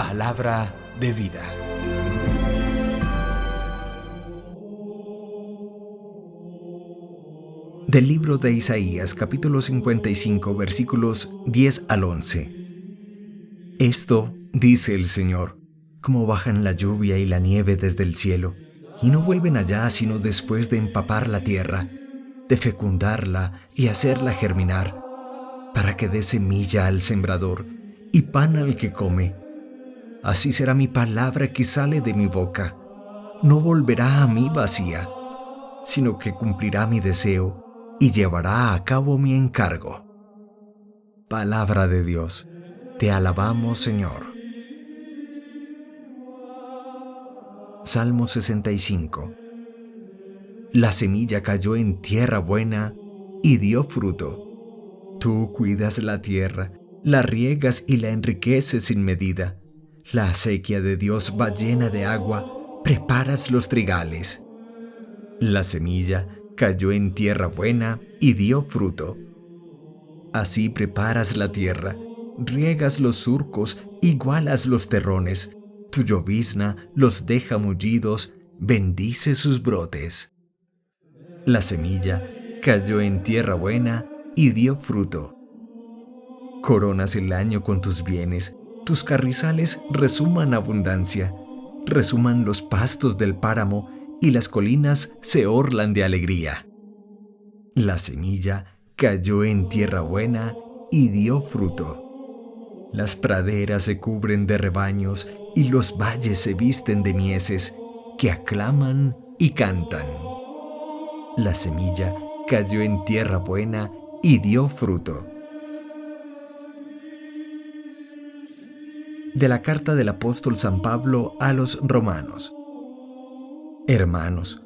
Palabra de vida. Del libro de Isaías, capítulo 55, versículos 10 al 11. Esto dice el Señor: como bajan la lluvia y la nieve desde el cielo, y no vuelven allá sino después de empapar la tierra, de fecundarla y hacerla germinar, para que dé semilla al sembrador y pan al que come. Así será mi palabra que sale de mi boca. No volverá a mí vacía, sino que cumplirá mi deseo y llevará a cabo mi encargo. Palabra de Dios. Te alabamos, Señor. Salmo 65. La semilla cayó en tierra buena y dio fruto. Tú cuidas la tierra, la riegas y la enriqueces sin medida. La acequia de Dios va llena de agua, preparas los trigales. La semilla cayó en tierra buena y dio fruto. Así preparas la tierra, riegas los surcos, igualas los terrones. Tu llovizna los deja mullidos, bendice sus brotes. La semilla cayó en tierra buena y dio fruto. Coronas el año con tus bienes, tus carrizales resuman abundancia, resuman los pastos del páramo y las colinas se orlan de alegría. La semilla cayó en tierra buena y dio fruto. Las praderas se cubren de rebaños y los valles se visten de mieses que aclaman y cantan. La semilla cayó en tierra buena y dio fruto. De la carta del apóstol San Pablo a los romanos. Hermanos,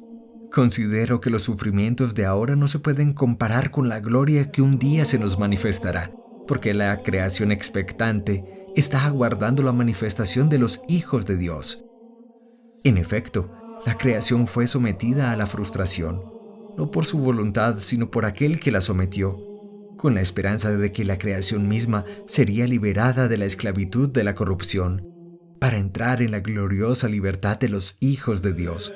considero que los sufrimientos de ahora no se pueden comparar con la gloria que un día se nos manifestará, porque la creación expectante está aguardando la manifestación de los hijos de Dios. En efecto, la creación fue sometida a la frustración, no por su voluntad, sino por aquel que la sometió, con la esperanza de que la creación misma sería liberada de la esclavitud de la corrupción, para entrar en la gloriosa libertad de los hijos de Dios.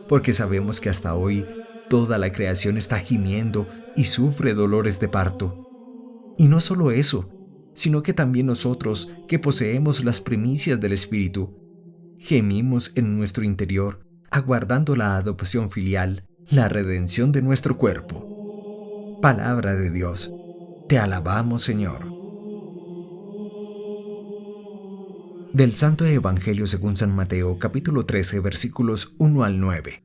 Porque sabemos que hasta hoy toda la creación está gimiendo y sufre dolores de parto. Y no solo eso, sino que también nosotros, que poseemos las primicias del Espíritu, gemimos en nuestro interior, aguardando la adopción filial, la redención de nuestro cuerpo. Palabra de Dios. Te alabamos, Señor. Del Santo Evangelio según San Mateo, capítulo 13, versículos 1 al 9.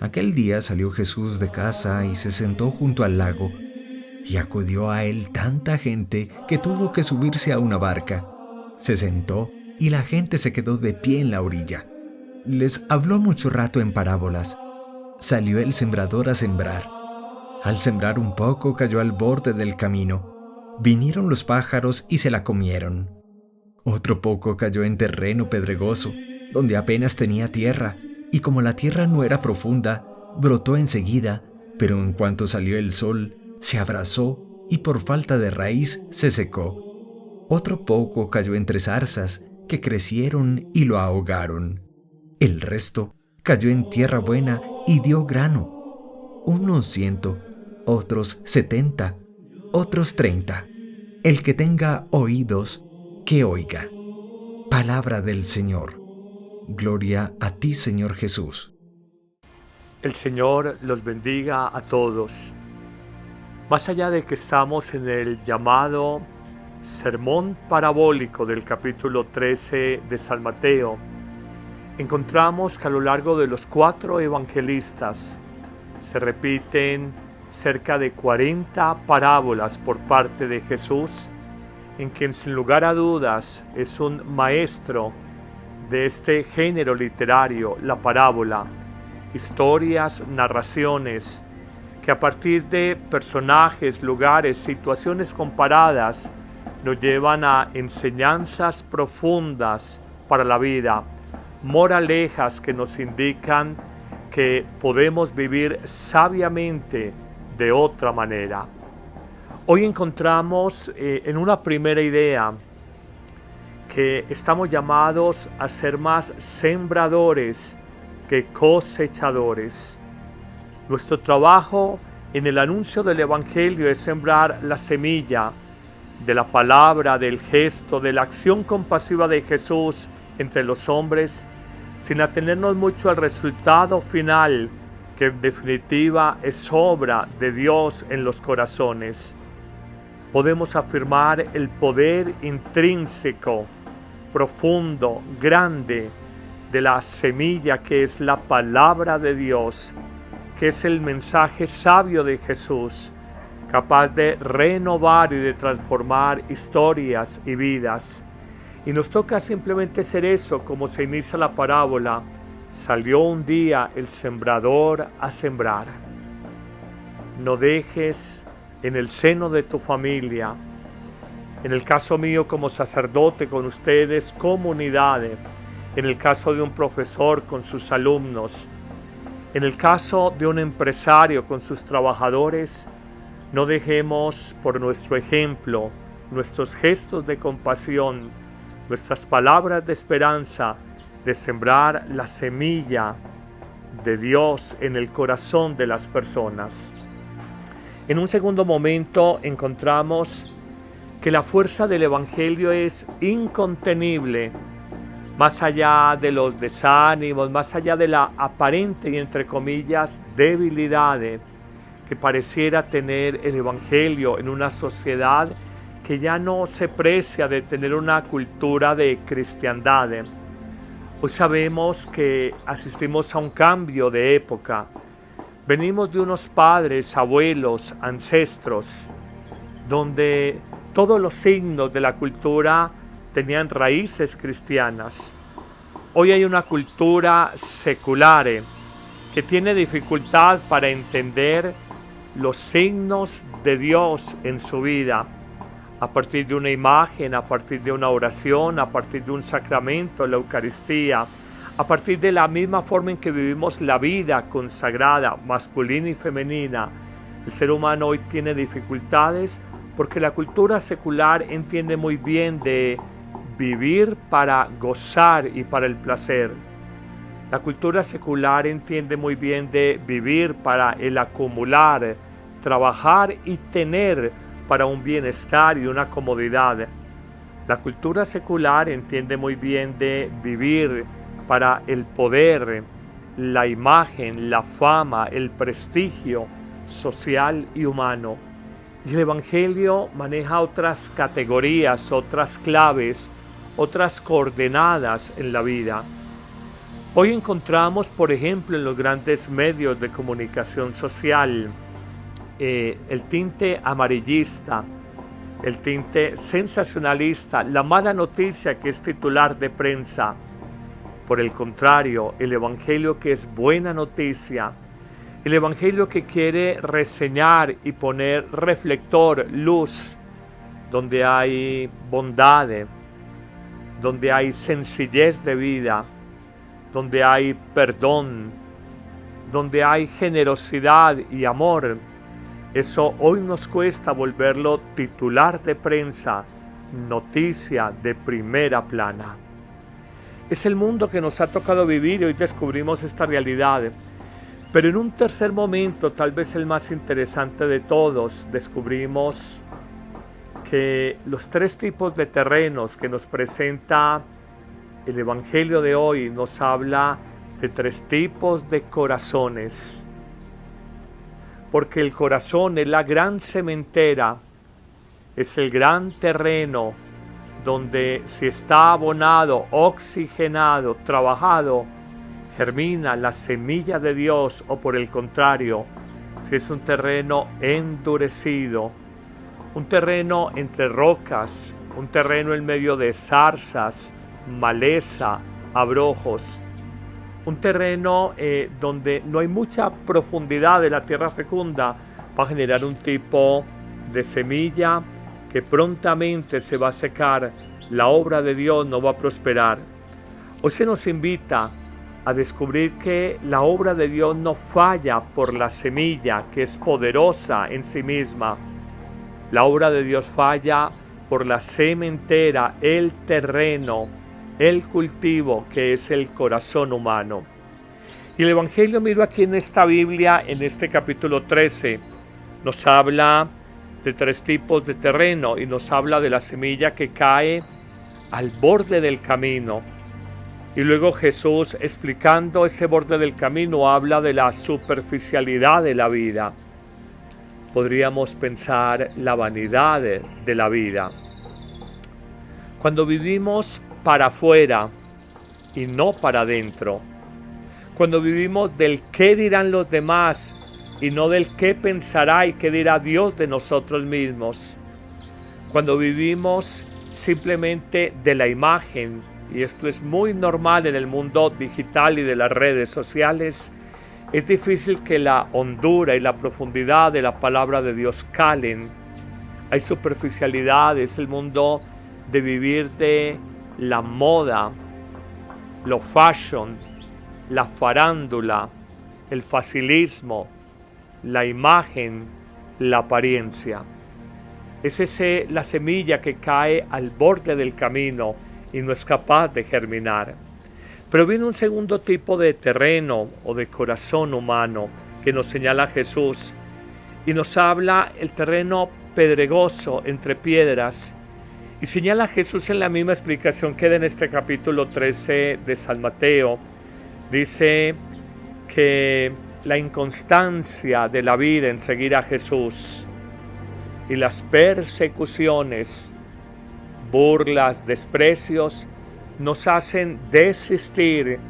Aquel día salió Jesús de casa y se sentó junto al lago, y acudió a él tanta gente que tuvo que subirse a una barca. Se sentó y la gente se quedó de pie en la orilla. Les habló mucho rato en parábolas. Salió el sembrador a sembrar. Al sembrar un poco cayó al borde del camino. Vinieron los pájaros y se la comieron. Otro poco cayó en terreno pedregoso, donde apenas tenía tierra, y como la tierra no era profunda, brotó enseguida, pero en cuanto salió el sol, se abrasó y por falta de raíz se secó. Otro poco cayó entre zarzas, que crecieron y lo ahogaron. El resto cayó en tierra buena y dio grano. Unos 100, otros 70, otros 30. El que tenga oídos, que oiga. Palabra del Señor. Gloria a ti, Señor Jesús. El Señor los bendiga a todos. Más allá de que estamos en el llamado sermón parabólico del capítulo 13 de San Mateo, encontramos que a lo largo de los 4 evangelistas se repiten cerca de 40 parábolas por parte de Jesús, en quien sin lugar a dudas es un maestro de este género literario, la parábola, historias, narraciones, que a partir de personajes, lugares, situaciones comparadas, nos llevan a enseñanzas profundas para la vida, moralejas que nos indican que podemos vivir sabiamente de otra manera. Hoy encontramos en una primera idea que estamos llamados a ser más sembradores que cosechadores. Nuestro trabajo en el anuncio del Evangelio es sembrar la semilla de la palabra, del gesto, de la acción compasiva de Jesús entre los hombres, sin atenernos mucho al resultado final, que en definitiva es obra de Dios en los corazones. Podemos afirmar el poder intrínseco, profundo, grande de la semilla que es la palabra de Dios, que es el mensaje sabio de Jesús, capaz de renovar y de transformar historias y vidas. Y nos toca simplemente ser eso, como se inicia la parábola. Salió un día el sembrador a sembrar. No dejes en el seno de tu familia, en el caso mío como sacerdote con ustedes, comunidades, en el caso de un profesor con sus alumnos, en el caso de un empresario con sus trabajadores, no dejemos por nuestro ejemplo, nuestros gestos de compasión, nuestras palabras de esperanza, de sembrar la semilla de Dios en el corazón de las personas. En un segundo momento encontramos que la fuerza del Evangelio es incontenible, más allá de los desánimos, más allá de la aparente y entre comillas debilidad que pareciera tener el Evangelio en una sociedad que ya no se precia de tener una cultura de cristiandad. Hoy sabemos que asistimos a un cambio de época. Venimos de unos padres, abuelos, ancestros, donde todos los signos de la cultura tenían raíces cristianas. Hoy hay una cultura secular que tiene dificultad para entender los signos de Dios en su vida, a partir de una imagen, a partir de una oración, a partir de un sacramento, la Eucaristía, a partir de la misma forma en que vivimos la vida consagrada, masculina y femenina. El ser humano hoy tiene dificultades porque la cultura secular entiende muy bien de vivir para gozar y para el placer. La cultura secular entiende muy bien de vivir para el acumular, trabajar y tener para un bienestar y una comodidad. La cultura secular entiende muy bien de vivir para el poder, la imagen, la fama, el prestigio social y humano. Y el Evangelio maneja otras categorías, otras claves, otras coordenadas en la vida. Hoy encontramos, por ejemplo, en los grandes medios de comunicación social, el tinte amarillista, el tinte sensacionalista, la mala noticia que es titular de prensa. Por el contrario, el Evangelio que es buena noticia, el Evangelio que quiere reseñar y poner reflector, luz, donde hay bondad, donde hay sencillez de vida, donde hay perdón, donde hay generosidad y amor. Eso hoy nos cuesta volverlo titular de prensa, noticia de primera plana. Es el mundo que nos ha tocado vivir y hoy descubrimos esta realidad. Pero en un tercer momento, tal vez el más interesante de todos, descubrimos que los tres tipos de terrenos que nos presenta el Evangelio de hoy nos habla de tres tipos de corazones. Porque el corazón es la gran cementera, es el gran terreno donde si está abonado, oxigenado, trabajado, germina la semilla de Dios, o por el contrario, si es un terreno endurecido, un terreno entre rocas, un terreno en medio de zarzas, maleza, abrojos, un terreno donde no hay mucha profundidad de la tierra fecunda, va a generar un tipo de semilla que prontamente se va a secar, la obra de Dios no va a prosperar. Hoy se nos invita a descubrir que la obra de Dios no falla por la semilla, que es poderosa en sí misma. La obra de Dios falla por la sementera, el terreno, el cultivo que es el corazón humano. Y el Evangelio, miro aquí en esta Biblia, en este capítulo 13, nos habla de 3 tipos de terreno y nos habla de la semilla que cae al borde del camino. Y luego Jesús, explicando ese borde del camino, habla de la superficialidad de la vida. Podríamos pensar la vanidad de la vida. Cuando vivimos para afuera y no para adentro, cuando vivimos del qué dirán los demás y no del qué pensará y qué dirá Dios de nosotros mismos, cuando vivimos simplemente de la imagen, y esto es muy normal en el mundo digital y de las redes sociales, es difícil que la hondura y la profundidad de la palabra de Dios calen. Hay superficialidad, es el mundo de vivir de la moda, lo fashion, la farándula, el facilismo, la imagen, la apariencia. Es la semilla que cae al borde del camino y no es capaz de germinar. Pero viene un segundo tipo de terreno o de corazón humano que nos señala Jesús y nos habla el terreno pedregoso entre piedras, y señala Jesús en la misma explicación que da en este capítulo 13 de San Mateo. Dice que la inconstancia de la vida en seguir a Jesús y las persecuciones, burlas, desprecios, nos hacen desistir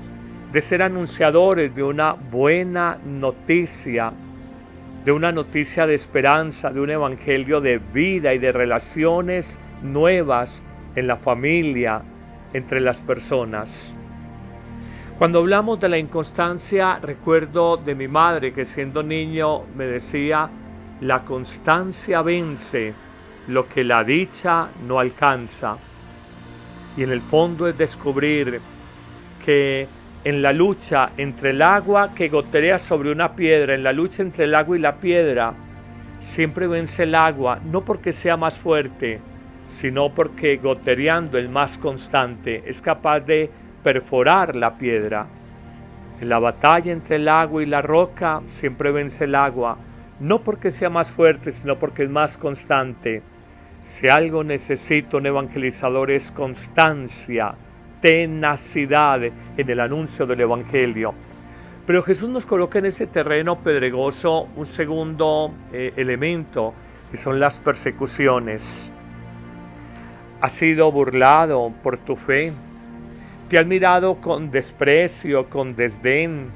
de ser anunciadores de una buena noticia, de una noticia de esperanza, de un evangelio de vida y de relaciones nuevas en la familia, entre las personas. Cuando hablamos de la inconstancia, recuerdo de mi madre que siendo niño me decía: la constancia vence lo que la dicha no alcanza. Y en el fondo es descubrir que en la lucha entre el agua que gotea sobre una piedra, en la lucha entre el agua y la piedra, siempre vence el agua, no porque sea más fuerte, sino porque goteando el más constante es capaz de perforar la piedra. En la batalla entre el agua y la roca siempre vence el agua, no porque sea más fuerte, sino porque es más constante. Si algo necesita un evangelizador es constancia, tenacidad en el anuncio del evangelio. Pero Jesús nos coloca en ese terreno pedregoso un segundo elemento, que son las persecuciones. Has sido burlado por tu fe, te han mirado con desprecio, con desdén,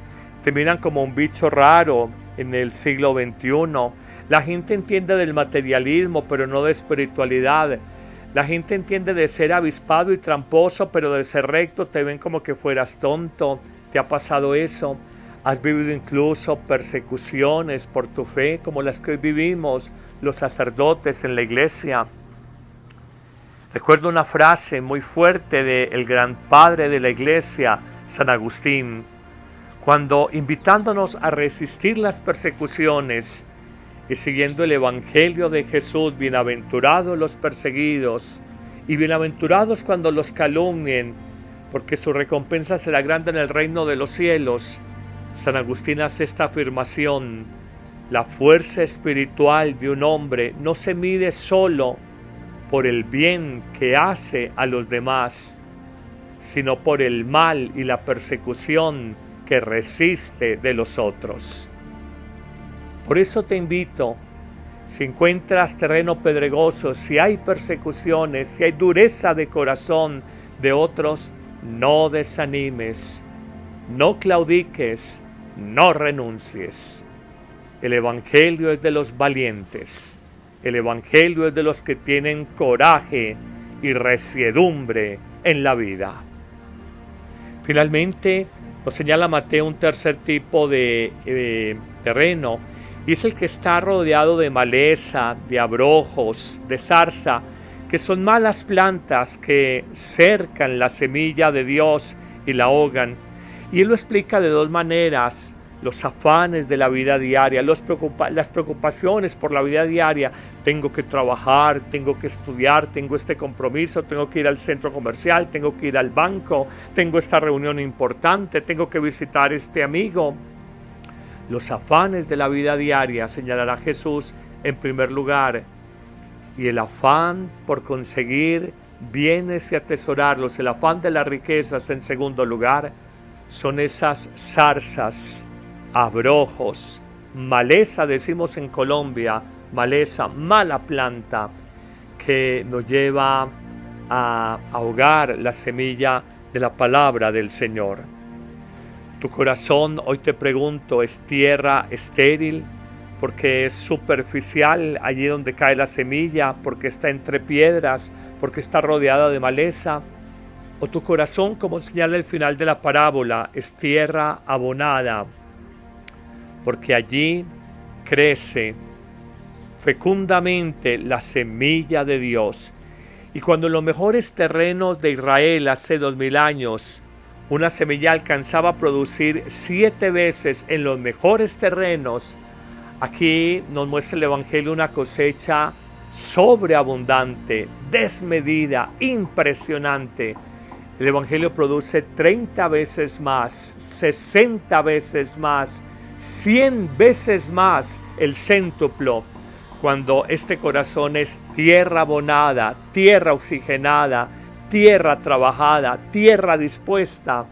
te miran como un bicho raro en el siglo XXI. La gente entiende del materialismo, pero no de espiritualidad. La gente entiende de ser avispado y tramposo, pero de ser recto te ven como que fueras tonto. ¿Te ha pasado eso? ¿Has vivido incluso persecuciones por tu fe, como las que hoy vivimos los sacerdotes en la iglesia? Recuerdo una frase muy fuerte del gran padre de la iglesia, San Agustín, cuando invitándonos a resistir las persecuciones y siguiendo el evangelio de Jesús: bienaventurados los perseguidos y bienaventurados cuando los calumnien, porque su recompensa será grande en el reino de los cielos. San Agustín hace esta afirmación: la fuerza espiritual de un hombre no se mide solo por el bien que hace a los demás, sino por el mal y la persecución que resiste de los otros. Por eso te invito, si encuentras terreno pedregoso, si hay persecuciones, si hay dureza de corazón de otros, no desanimes, no claudiques, no renuncies. El evangelio es de los valientes, el evangelio es de los que tienen coraje y resiedumbre en la vida. Finalmente, nos señala Mateo un tercer tipo de terreno, y es el que está rodeado de maleza, de abrojos, de zarza, que son malas plantas que cercan la semilla de Dios y la ahogan. Y él lo explica de dos maneras. los afanes de la vida diaria, las preocupaciones por la vida diaria. Tengo que trabajar, tengo que estudiar, tengo este compromiso, tengo que ir al centro comercial, tengo que ir al banco, tengo esta reunión importante, tengo que visitar este amigo. Los afanes de la vida diaria señalará Jesús en primer lugar, y el afán por conseguir bienes y atesorarlos, el afán de las riquezas en segundo lugar, son esas zarzas, abrojos, maleza, decimos en Colombia, maleza, mala planta, que nos lleva a ahogar la semilla de la palabra del Señor. Tu corazón, hoy te pregunto, ¿es tierra estéril? Porque es superficial allí donde cae la semilla, porque está entre piedras, porque está rodeada de maleza. O tu corazón, como señala el final de la parábola, es tierra abonada, porque allí crece fecundamente la semilla de Dios. Y cuando en los mejores terrenos de Israel hace 2000 años, una semilla alcanzaba a producir 7 veces en los mejores terrenos, aquí nos muestra el Evangelio una cosecha sobreabundante, desmedida, impresionante. El Evangelio produce 30 veces más, 60 veces más, 100 veces más, el céntuplo, cuando este corazón es tierra abonada, tierra oxigenada, tierra trabajada, tierra dispuesta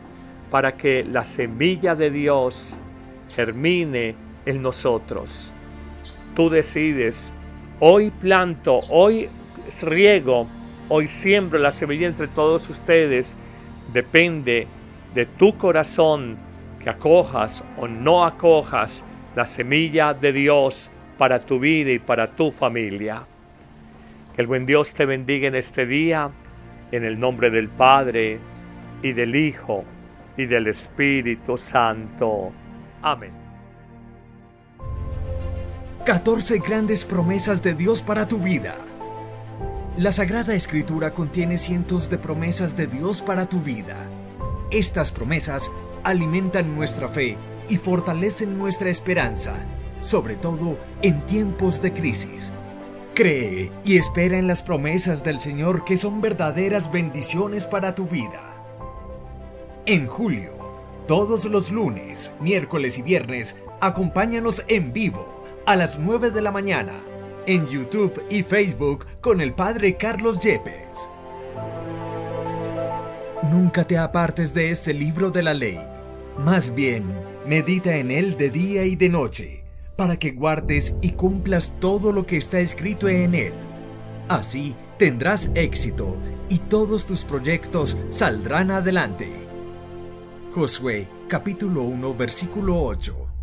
para que la semilla de Dios germine en nosotros. Tú decides, hoy planto, hoy riego, hoy siembro la semilla entre todos ustedes. Depende de tu corazón que acojas o no acojas la semilla de Dios para tu vida y para tu familia. Que el buen Dios te bendiga en este día, en el nombre del Padre, y del Hijo, y del Espíritu Santo. Amén. 14 grandes promesas de Dios para tu vida. La Sagrada Escritura contiene cientos de promesas de Dios para tu vida. Estas promesas alimentan nuestra fe y fortalecen nuestra esperanza, sobre todo en tiempos de crisis. Cree y espera en las promesas del Señor, que son verdaderas bendiciones para tu vida. En julio, todos los lunes, miércoles y viernes, acompáñanos en vivo a las 9 de la mañana en YouTube y Facebook con el Padre Carlos Yepes. Nunca te apartes de este libro de la ley. Más bien, medita en él de día y de noche, para que guardes y cumplas todo lo que está escrito en él. Así tendrás éxito y todos tus proyectos saldrán adelante. Josué, capítulo 1, versículo 8.